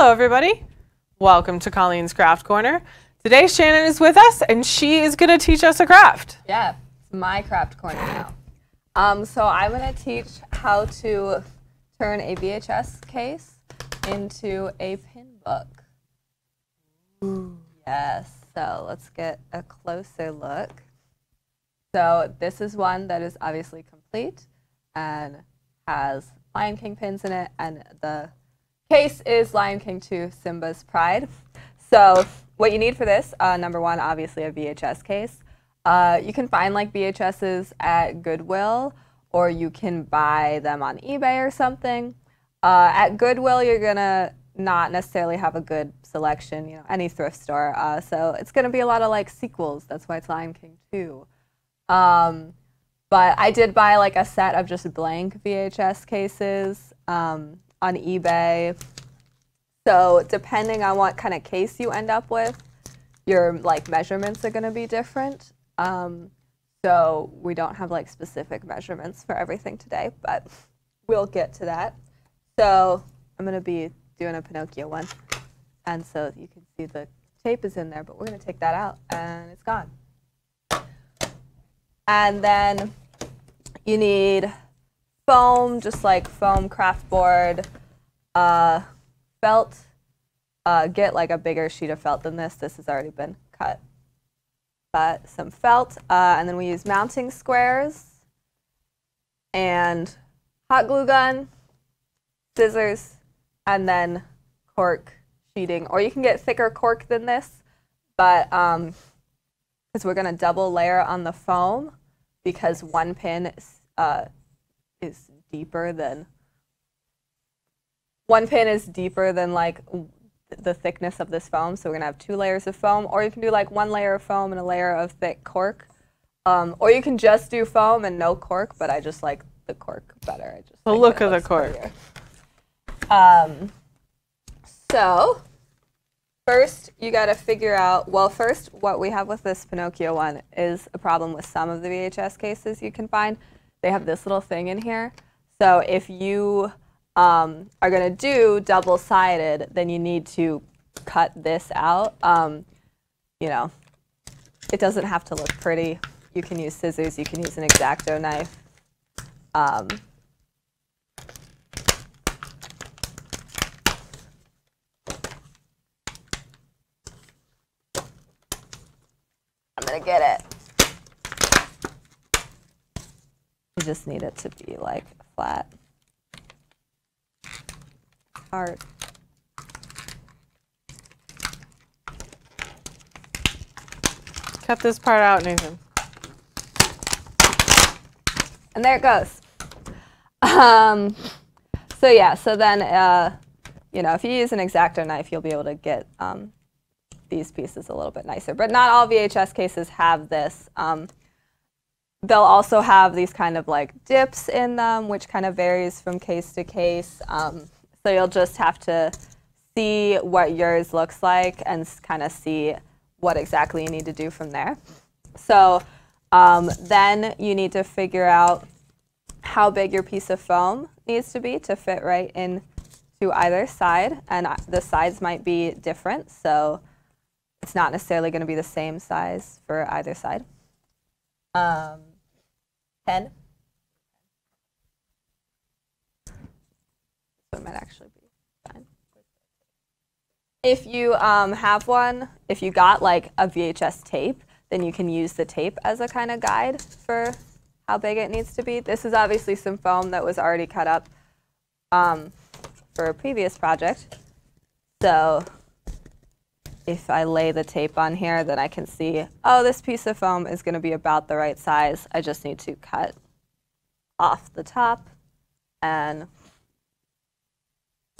Hello everybody, welcome to Colleen's Craft Corner. Today Shannon is with us and she is going to teach us a craft. Yeah, it's my craft corner now. So I'm going to teach how to turn a VHS case into a pin book. Ooh. Yes, so let's get a closer look. So this is one that is obviously complete and has Lion King pins in it, and the case is Lion King 2 Simba's Pride. So what you need for this, number one, obviously a VHS case. You can find like VHSs at Goodwill, or you can buy them on eBay or something. At Goodwill, you're gonna not necessarily have a good selection, you know, any thrift store. So it's gonna be a lot of like sequels. That's why it's Lion King 2. But I did buy like a set of just blank VHS cases on eBay. So depending on what kind of case you end up with, your like measurements are going to be different. So we don't have like specific measurements for everything today, but we'll get to that. So I'm going to be doing a Pinocchio one. And so you can see the tape is in there, but we're going to take that out and it's gone. And then you need foam, just like foam craft board, felt. Get like a bigger sheet of felt than this. This has already been cut. But some felt, and then we use mounting squares and hot glue gun, scissors, and then cork sheeting. Or you can get thicker cork than this, but because we're going to double layer on the foam, because one pin is deeper than like the thickness of this foam, so we're gonna have 2 layers of foam. Or you can do like 1 layer of foam and a layer of thick cork, or you can just do foam and no cork, but I just like the cork better. I just the look of the cork. So first you got to figure out, well, first what we have with this Pinocchio one is a problem with some of the VHS cases you can find. They have this little thing in here. So if you are going to do double-sided, then you need to cut this out. You know, it doesn't have to look pretty. You can use scissors. You can use an X-Acto knife. I'm going to get it. You just need it to be like flat. Hard. Cut this part out, Nathan. And there it goes. So yeah, so then, you know, if you use an X-Acto knife, you'll be able to get these pieces a little bit nicer. But not all VHS cases have this. They'll also have these kind of like dips in them, which kind of varies from case to case. So you'll just have to see what yours looks like and kind of see what exactly you need to do from there. So then you need to figure out how big your piece of foam needs to be to fit right in to either side. And the sides might be different, so it's not necessarily going to be the same size for either side. Pen. So it might actually be fine. If you have one, if you got like a VHS tape, then you can use the tape as a kind of guide for how big it needs to be. This is obviously some foam that was already cut up for a previous project. So if I lay the tape on here, then I can see, oh, this piece of foam is going to be about the right size. I just need to cut off the top, and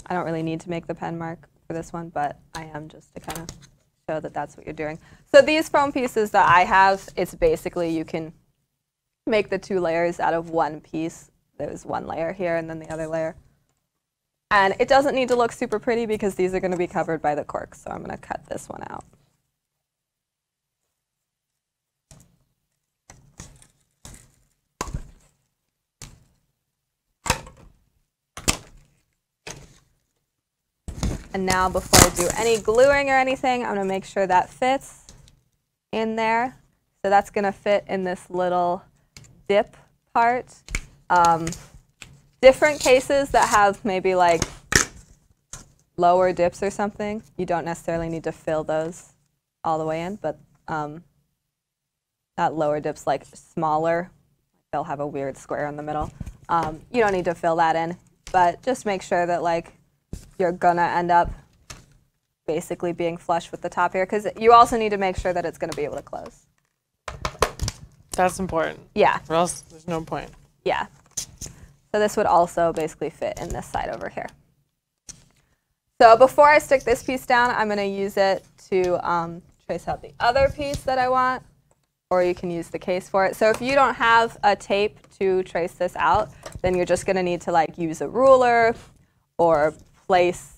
I don't really need to make the pen mark for this one, but I am just to kind of show that that's what you're doing. So these foam pieces that I have, it's basically you can make the 2 layers out of one piece. There's 1 layer here and then the other layer. And it doesn't need to look super pretty because these are going to be covered by the cork, so I'm going to cut this one out. And now before I do any gluing or anything, I'm going to make sure that fits in there. So that's going to fit in this little dip part. Different cases that have maybe like lower dips or something, you don't necessarily need to fill those all the way in, but that lower dip's like smaller. They'll have a weird square in the middle. You don't need to fill that in, but just make sure that like you're gonna end up basically being flush with the top here, because you also need to make sure that it's gonna be able to close. That's important. Yeah. Or else there's no point. Yeah. So this would also basically fit in this side over here. So before I stick this piece down, I'm gonna use it to trace out the other piece that I want, or you can use the case for it. So if you don't have a tape to trace this out, then you're just gonna need to like use a ruler or place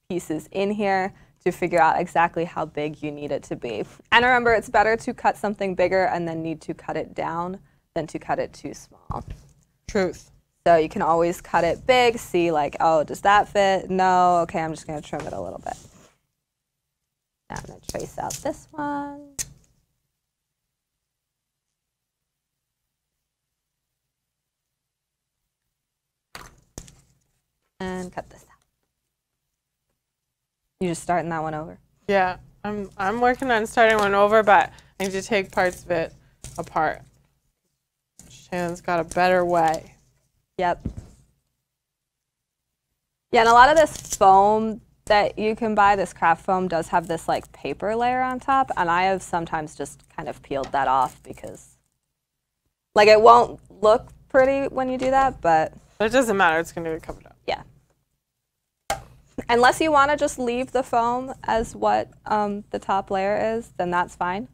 pieces in here to figure out exactly how big you need it to be. And remember, it's better to cut something bigger and then need to cut it down than to cut it too small. Truth. So you can always cut it big, see like, oh, does that fit? No, okay, I'm just gonna trim it a little bit. Now I'm gonna trace out this one. And cut this out. You just starting that one over? Yeah, I'm working on starting one over, but I need to take parts of it apart. Shannon's got a better way. Yep. Yeah, and a lot of this foam that you can buy, this craft foam, does have this like paper layer on top, and I have sometimes just kind of peeled that off because like it won't look pretty when you do that, but it doesn't matter, it's gonna be covered up. Yeah. Unless you want to just leave the foam as what the top layer is, then that's fine.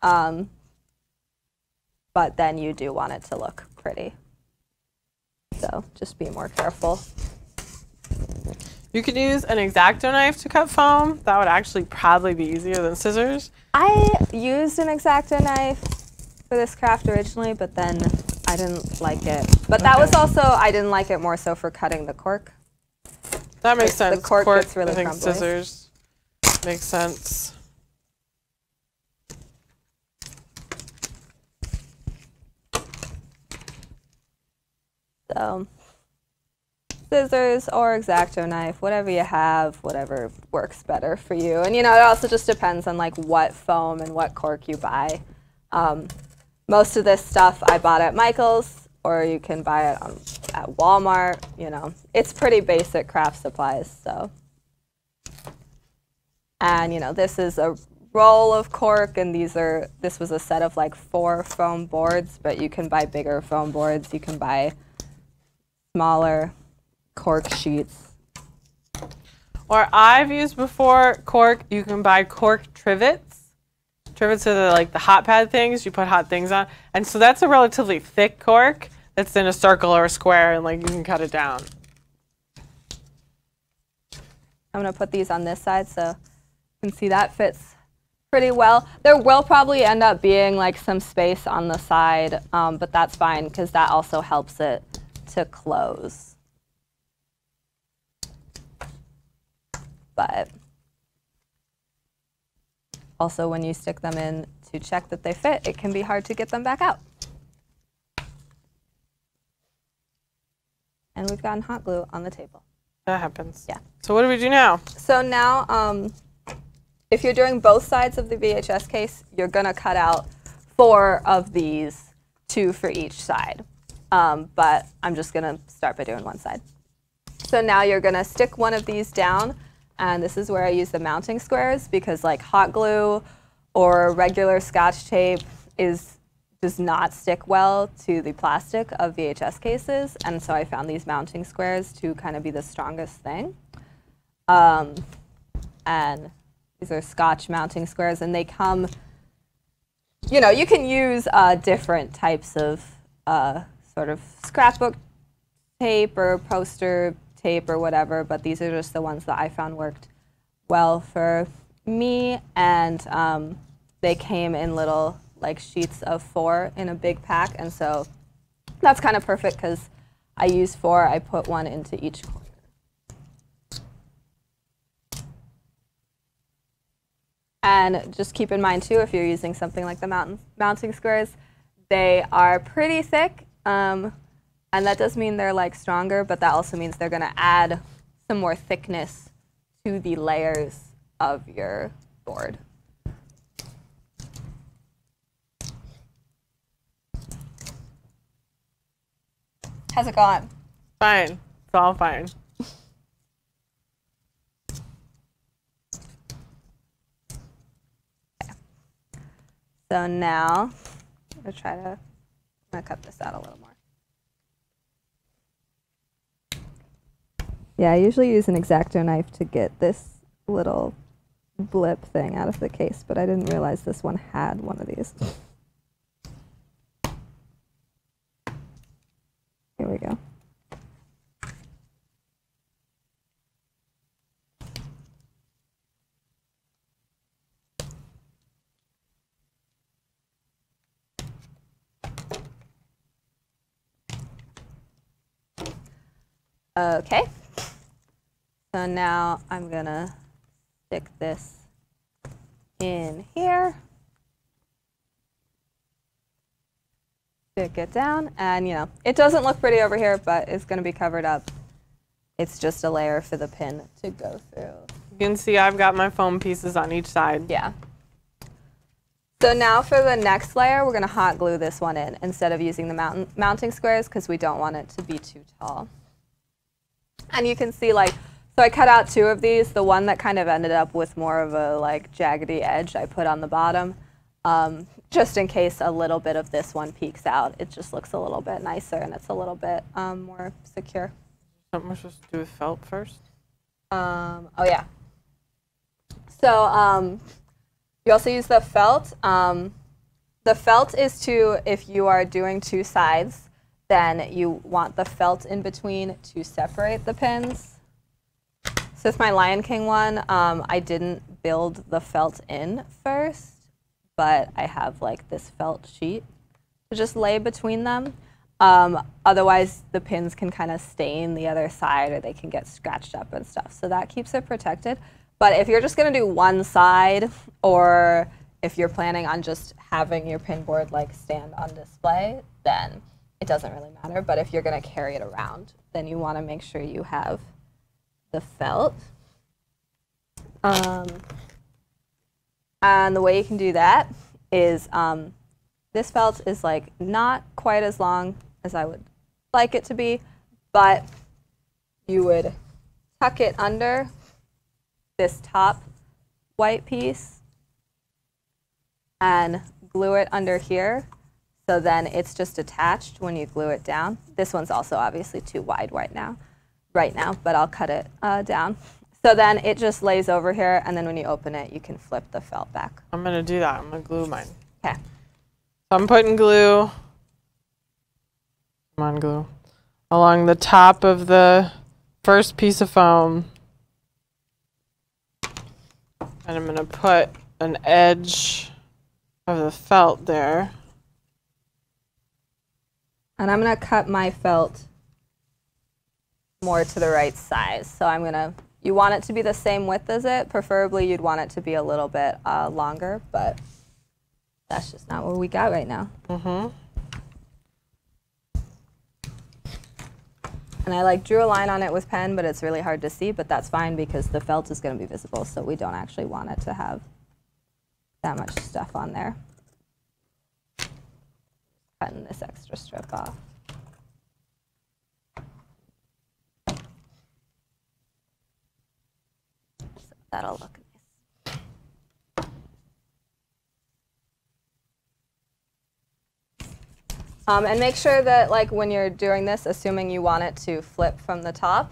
But then you do want it to look pretty. So just be more careful. You could use an X-Acto knife to cut foam. That would actually probably be easier than scissors. I used an X-Acto knife for this craft originally, but then I didn't like it. But that was also, I didn't like it more so for cutting the cork. That makes sense. The cork gets really I think crumbly. Scissors makes sense. So scissors or X-Acto knife, whatever you have, whatever works better for you. And you know, it also just depends on like what foam and what cork you buy. Most of this stuff I bought at Michael's, or you can buy it at Walmart. You know, it's pretty basic craft supplies. So, and you know, this is a roll of cork, and this was a set of like 4 foam boards, but you can buy bigger foam boards. You can buy smaller cork sheets. Or I've used before cork. You can buy cork trivets. Trivets are like the hot pad things. You put hot things on, and so that's a relatively thick cork that's in a circle or a square, and like you can cut it down. I'm gonna put these on this side so you can see that fits pretty well. There will probably end up being like some space on the side, but that's fine because that also helps it to close. But also when you stick them in to check that they fit, it can be hard to get them back out. And we've gotten hot glue on the table. That happens. Yeah. So what do we do now? So now, if you're doing both sides of the VHS case, you're gonna cut out 4 of these, 2 for each side. But I'm just gonna start by doing one side. So now you're gonna stick one of these down, and this is where I use the mounting squares, because like hot glue or regular Scotch tape does not stick well to the plastic of VHS cases, and so I found these mounting squares to kind of be the strongest thing. And these are Scotch mounting squares, and they come, you know, you can use different types of sort of scrapbook tape or poster tape or whatever, but these are just the ones that I found worked well for me, and they came in little like sheets of 4 in a big pack, and so that's kind of perfect because I use 4, I put 1 into each corner. And just keep in mind too, if you're using something like the mounting squares, they are pretty thick. And that does mean they're like stronger, but that also means they're gonna add some more thickness to the layers of your board. How's it going? Fine. It's all fine. Okay. So now, I'm gonna cut this out a little more. Yeah, I usually use an X-Acto knife to get this little blip thing out of the case, but I didn't realize this one had one of these. Here we go. Okay. So now I'm gonna stick this in here. Stick it down, and you know, it doesn't look pretty over here, but it's gonna be covered up. It's just a layer for the pin to go through. You can see I've got my foam pieces on each side. Yeah. So now for the next layer, we're gonna hot glue this one in instead of using the mounting squares because we don't want it to be too tall. And you can see like, so I cut out 2 of these. The one that kind of ended up with more of a like jaggedy edge I put on the bottom, just in case a little bit of this one peeks out. It just looks a little bit nicer and it's a little bit more secure. Something we're supposed to do with felt first? Oh yeah. So you also use the felt. The felt is to, if you are doing 2 sides, then you want the felt in between to separate the pins. So with my Lion King one, I didn't build the felt in first, but I have like this felt sheet to just lay between them. Otherwise, the pins can kind of stain the other side or they can get scratched up and stuff. So that keeps it protected. But if you're just gonna do one side, or if you're planning on just having your pin board like stand on display, then it doesn't really matter. But if you're gonna carry it around, then you wanna make sure you have the felt. And the way you can do that is this felt is like not quite as long as I would like it to be, but you would tuck it under this top white piece and glue it under here. So then it's just attached when you glue it down. This one's also obviously too wide right now, but I'll cut it down. So then it just lays over here, and then when you open it, you can flip the felt back. I'm gonna do that. I'm gonna glue mine. Okay. So I'm putting glue, come on glue, along the top of the first piece of foam. And I'm gonna put an edge of the felt there. And I'm gonna cut my felt more to the right size. So I'm gonna, you want it to be the same width as it. Preferably you'd want it to be a little bit longer, but that's just not what we got right now. Mm-hmm. And I like drew a line on it with pen, but it's really hard to see, but that's fine because the felt is gonna be visible, so we don't actually want it to have that much stuff on there. Cutting this extra strip off. So that'll look nice. And make sure that like when you're doing this, assuming you want it to flip from the top,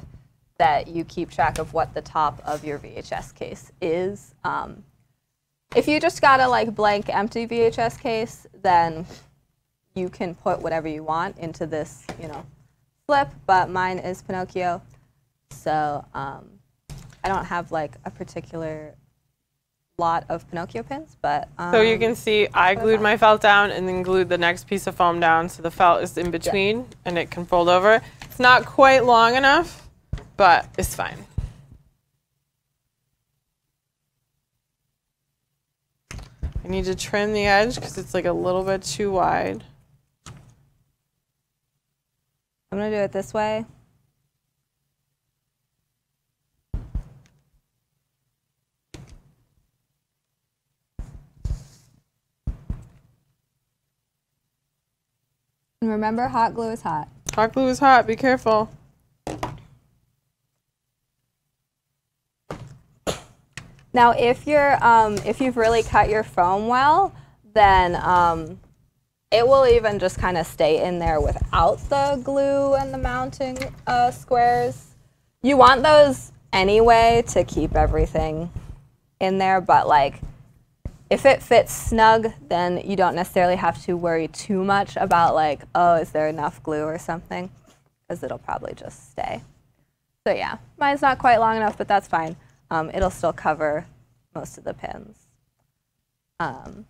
that you keep track of what the top of your VHS case is. If you just got a like blank empty VHS case, then you can put whatever you want into this, you know, flip, but mine is Pinocchio. So I don't have like a particular lot of Pinocchio pins, but so you can see I glued my felt down and then glued the next piece of foam down so the felt is in between, and it can fold over. It's not quite long enough, but it's fine. You need to trim the edge because it's like a little bit too wide. I'm going to do it this way. And remember, hot glue is hot. Hot glue is hot. Be careful. Now, if you've really cut your foam well, then it will even just kind of stay in there without the glue and the mounting squares. You want those anyway to keep everything in there, but like if it fits snug, then you don't necessarily have to worry too much about like, oh, is there enough glue or something? Because it'll probably just stay. So yeah, mine's not quite long enough, but that's fine. It'll still cover most of the pins. And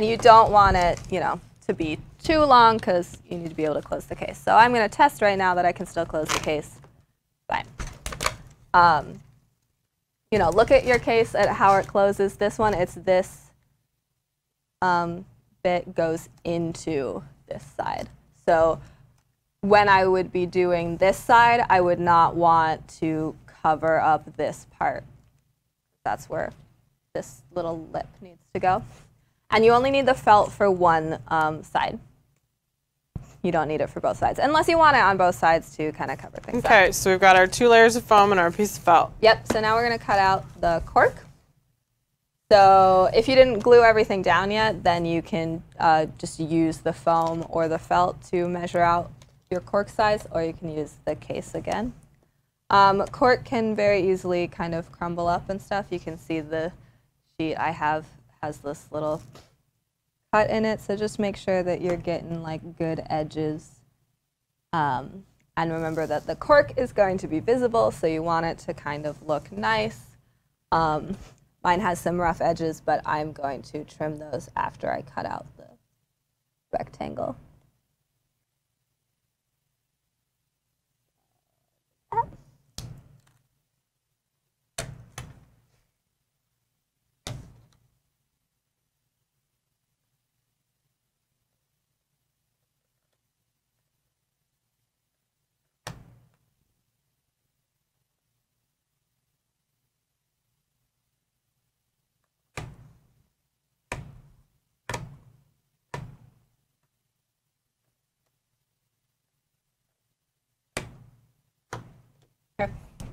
you don't want it, you know, to be too long because you need to be able to close the case. So I'm going to test right now that I can still close the case. Fine. You know, look at your case at how it closes. This one, it's this bit goes into this side. So when I would be doing this side, I would not want to cover up this part. That's where this little lip needs to go. And you only need the felt for one side. You don't need it for both sides, unless you want it on both sides to kind of cover things up. Okay, so we've got our 2 layers of foam and our piece of felt. Yep, so now we're going to cut out the cork. So if you didn't glue everything down yet, then you can just use the foam or the felt to measure out your cork size, or you can use the case again. Cork can very easily kind of crumble up and stuff. You can see the sheet I have has this little cut in it, so just make sure that you're getting like good edges. And remember that the cork is going to be visible, so you want it to kind of look nice. Mine has some rough edges, but I'm going to trim those after I cut out the rectangle.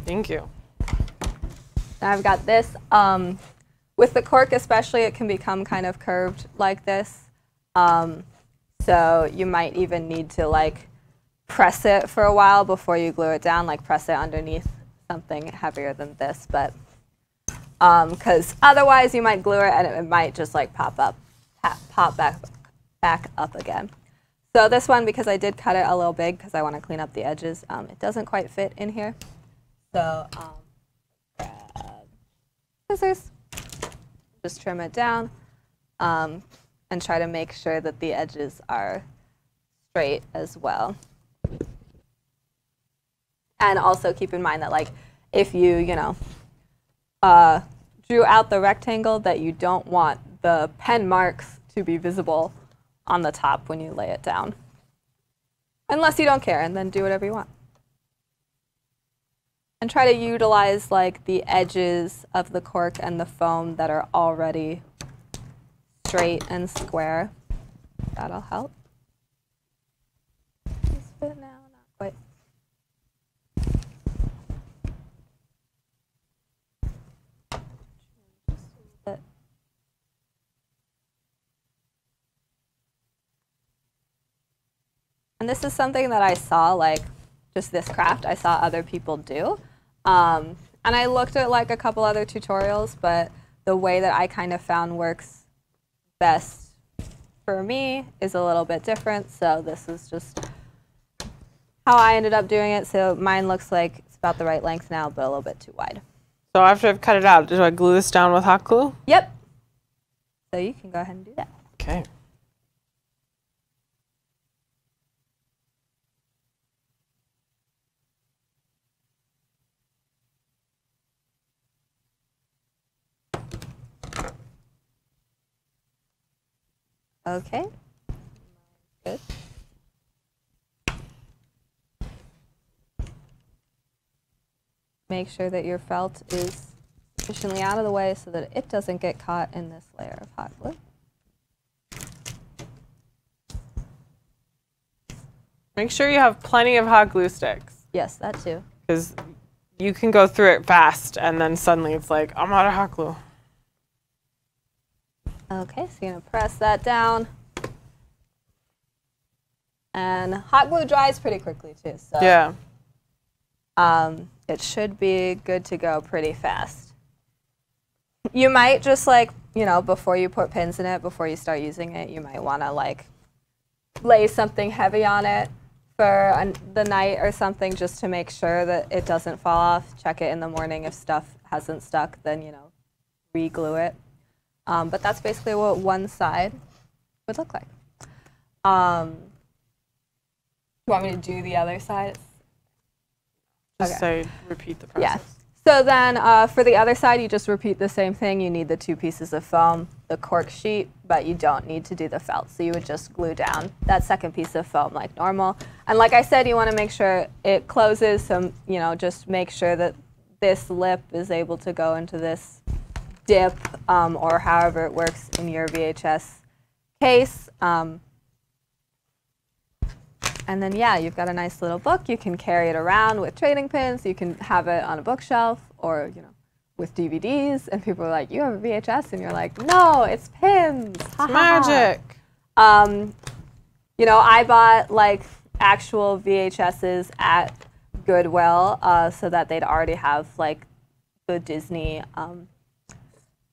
Thank you. Now I've got this. With the cork especially, it can become kind of curved like this. So you might even need to like press it for a while before you glue it down, like press it underneath something heavier than this. But because otherwise you might glue it and it might just like pop back up again. So this one, because I did cut it a little big because I want to clean up the edges, it doesn't quite fit in here. So grab scissors, just trim it down, and try to make sure that the edges are straight as well. And also keep in mind that like if you drew out the rectangle, that you don't want the pen marks to be visible on the top when you lay it down. Unless you don't care, and then do whatever you want. And try to utilize like the edges of the cork and the foam that are already straight and square. That'll help. This fit now, not quite. And this is something that I saw, like just this craft, I saw other people do. And I looked at like a couple other tutorials, but the way that I kind of found works best for me is a little bit different. So this is just how I ended up doing it. So mine looks like it's about the right length now, but a little bit too wide. So after I've cut it out, do I glue this down with hot glue? Yep. So you can go ahead and do that. Okay. Okay. Good. Make sure that your felt is sufficiently out of the way so that it doesn't get caught in this layer of hot glue. Make sure you have plenty of hot glue sticks. Yes, that too. Because you can go through it fast and then suddenly it's like, I'm out of hot glue. Okay, so you're going to press that down. And hot glue dries pretty quickly too. So Yeah. It should be good to go pretty fast. You might just like, you know, before you put pins in it, before you start using it, you might want to like lay something heavy on it for the night or something just to make sure that it doesn't fall off. Check it in the morning. If stuff hasn't stuck, then, you know, re-glue it. But that's basically what one side would look like. You want me to do the other side? Just say, repeat the process. Yeah. So then for the other side, you just repeat the same thing. You need the 2 pieces of foam, the cork sheet, but you don't need to do the felt. So you would just glue down that second piece of foam like normal. And like I said, you want to make sure it closes. So, you know, just make sure that this lip is able to go into this dip or however it works in your VHS case. And then, yeah, you've got a nice little book. You can carry it around with trading pins. You can have it on a bookshelf or, you know, with DVDs. And people are like, you have a VHS? And you're like, no, it's pins. It's magic. You know, I bought, like, actual VHSs at Goodwill so that they'd already have, like, the Disney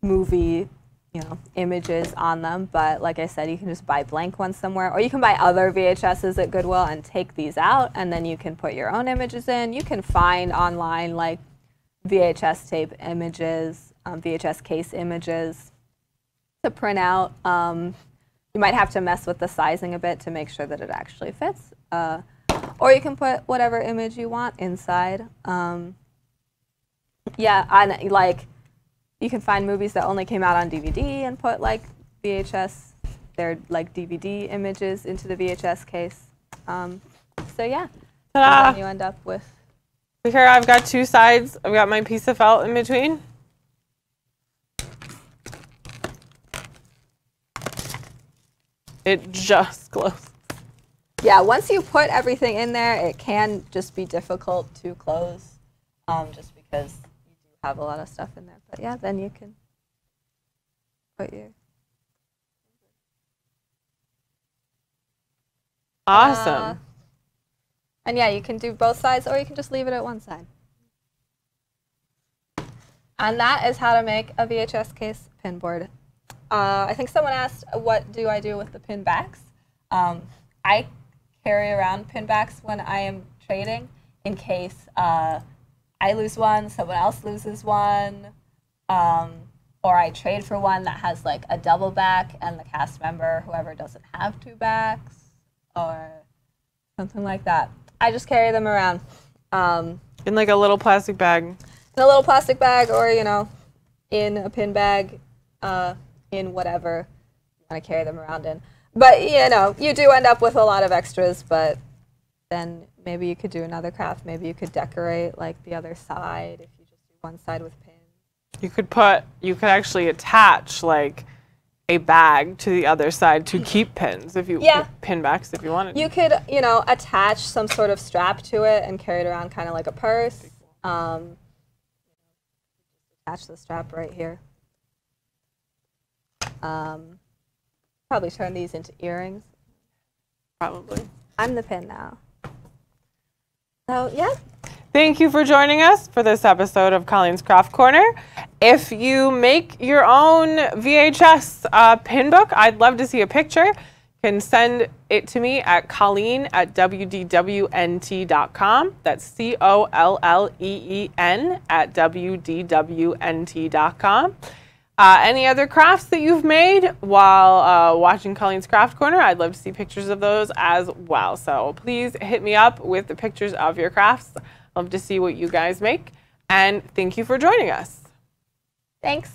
movie, you know, images on them. But like I said, you can just buy blank ones somewhere, or you can buy other VHSs at Goodwill and take these out, and then you can put your own images in. You can find online like VHS tape images, VHS case images to print out. You might have to mess with the sizing a bit to make sure that it actually fits. Or you can put whatever image you want inside. Yeah, and like, you can find movies that only came out on DVD and put like VHS, their like DVD images into the VHS case. So yeah, and then you end up with. Here I've got 2 sides. I've got my piece of felt in between. It just glows. Yeah, once you put everything in there, it can just be difficult to close, just because have a lot of stuff in there. But yeah, then you can put your awesome. And yeah, you can do both sides, or you can just leave it at one side. And that is how to make a VHS case pin board. I think someone asked, what do I do with the pin backs? I carry around pin backs when I am trading in case I lose one, someone else loses one, or I trade for one that has like a double back and the cast member, whoever doesn't have 2 backs, or something like that. I just carry them around. In like a little plastic bag. In a little plastic bag, or, you know, in a pin bag, in whatever you want to carry them around in. But, you know, you do end up with a lot of extras, but then maybe you could do another craft. Maybe you could decorate like the other side if you just do one side with pins. You could actually attach like a bag to the other side to keep pins if you pin backs if you wanted. You could, you know, attach some sort of strap to it and carry it around kind of like a purse. Attach the strap right here. Probably turn these into earrings. Probably. I'm the pin now. So, yeah. Thank you for joining us for this episode of Colleen's Craft Corner. If you make your own VHS pin book, I'd love to see a picture. You can send it to me at Colleen@wdwnt.com. That's COLLEEN at wdwnt.com. Any other crafts that you've made while watching Colleen's Craft Corner, I'd love to see pictures of those as well. So please hit me up with the pictures of your crafts. Love to see what you guys make. And thank you for joining us. Thanks.